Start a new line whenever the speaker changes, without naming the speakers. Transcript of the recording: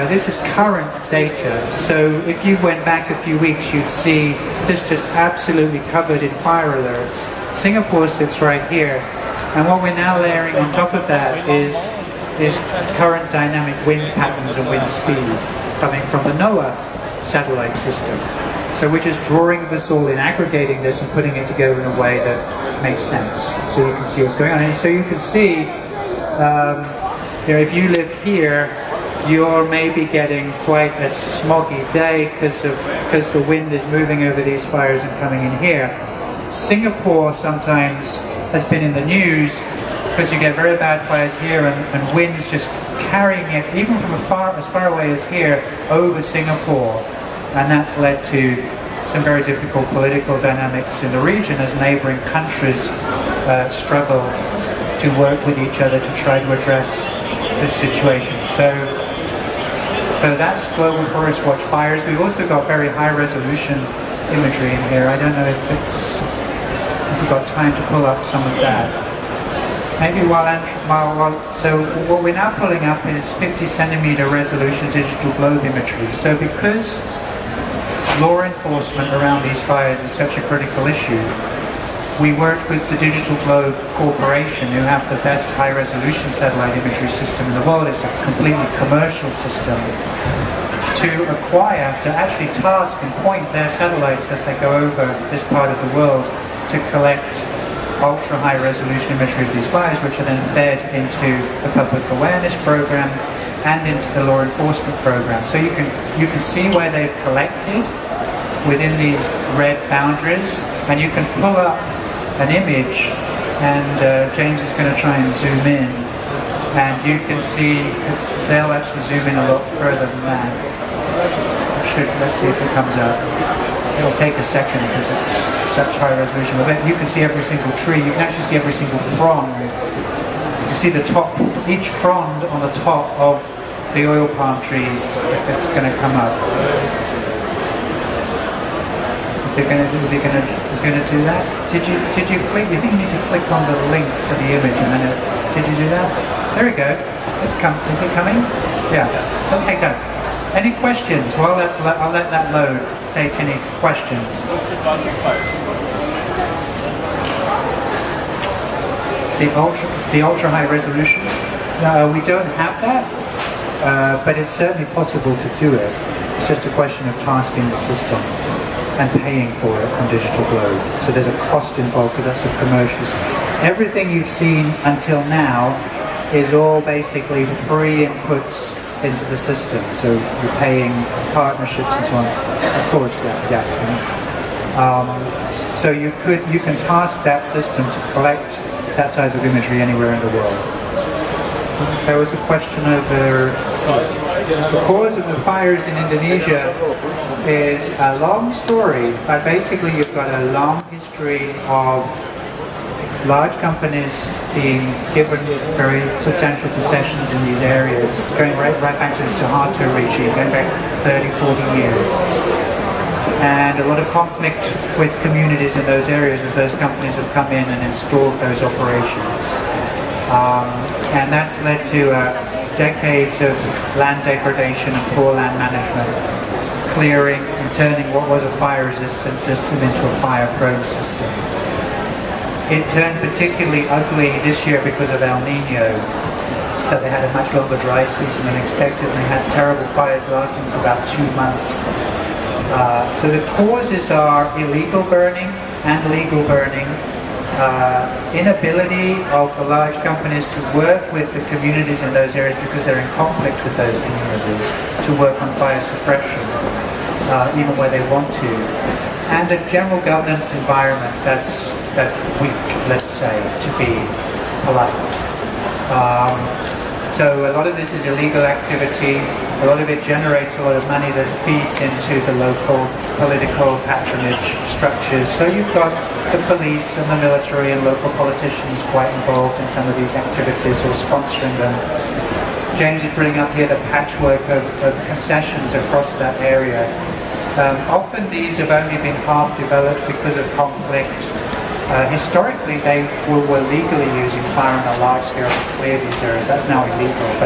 This is current data. So if you went back a few weeks, you'd see this just absolutely covered in fire alerts. Singapore sits right here. And what we're now layering on top of that is current dynamic wind patterns and wind speed coming from the NOAA satellite system. So we're just drawing this all in, aggregating this and putting it together in a way that makes sense. So you can see what's going on. And so you can see, if you live here, you're maybe getting quite a smoggy day because the wind is moving over these fires and coming in here. Singapore sometimes has been in the news because you get very bad fires here and winds just carrying it, even from as far away as here, over Singapore. And that's led to some very difficult political dynamics in the region as neighbouring countries struggle to work with each other to try to address this situation. So that's Global Forest Watch fires. We've also got very high resolution imagery in here. I don't know if we've got time to pull up some of that. Maybe so what we're now pulling up is 50 centimeter resolution digital globe imagery. So because law enforcement around these fires is such a critical issue, we worked with the Digital Globe Corporation, who have the best high-resolution satellite imagery system in the world. It's a completely commercial system to actually task and point their satellites as they go over this part of the world to collect ultra-high resolution imagery of these fires, which are then fed into the public awareness program and into the law enforcement program. So you can see where they've collected within these red boundaries, and you can pull up an image, and James is going to try and zoom in, and you can see they'll actually zoom in a lot further than that. Let's see if it comes up. It'll take a second because it's such high resolution. But you can see every single tree. You can actually see every single frond. You can see the top, each frond on the top of the oil palm trees. If it's going to come up. Is it going to do that? Did you click? You think you need to click on the link for the image and then did you do that? There we go. Is it coming? Yeah. Okay, go. Any questions? Well, I'll let that load. Take any questions.
What's the budget post?
The ultra high resolution. We don't have that, but it's certainly possible to do it. It's just a question of tasking the system and paying for it on Digital Globe. So there's a cost involved because that's a commercial. Everything you've seen until now is all basically free inputs into the system. So you're paying partnerships and so on. Of course, yeah. So you can task that system to collect that type of imagery anywhere in the world. There was a question over the cause of the fires in Indonesia is a long story, but basically you've got a long history of large companies being given very substantial concessions in these areas, going right back to the Suharto regime, going back 30, 40 years. And a lot of conflict with communities in those areas as those companies have come in and installed those operations. And that's led to decades of land degradation and poor land management, clearing and turning what was a fire-resistant system into a fire-prone system. It turned particularly ugly this year because of El Nino. So they had a much longer dry season than expected, and they had terrible fires lasting for about 2 months. So the causes are illegal burning and legal burning, inability of the large companies to work with the communities in those areas because they're in conflict with those communities, to work on fire suppression, even where they want to, and a general governance environment that's weak, let's say, to be polite. So a lot of this is illegal activity. A lot of it generates a lot of money that feeds into the local political patronage structures. So you've got the police and the military and local politicians quite involved in some of these activities or sponsoring them. James is bringing up here the patchwork of concessions across that area. Often these have only been half developed because of conflict. Historically, they were legally using fire on a large scale to clear these areas. That's now illegal.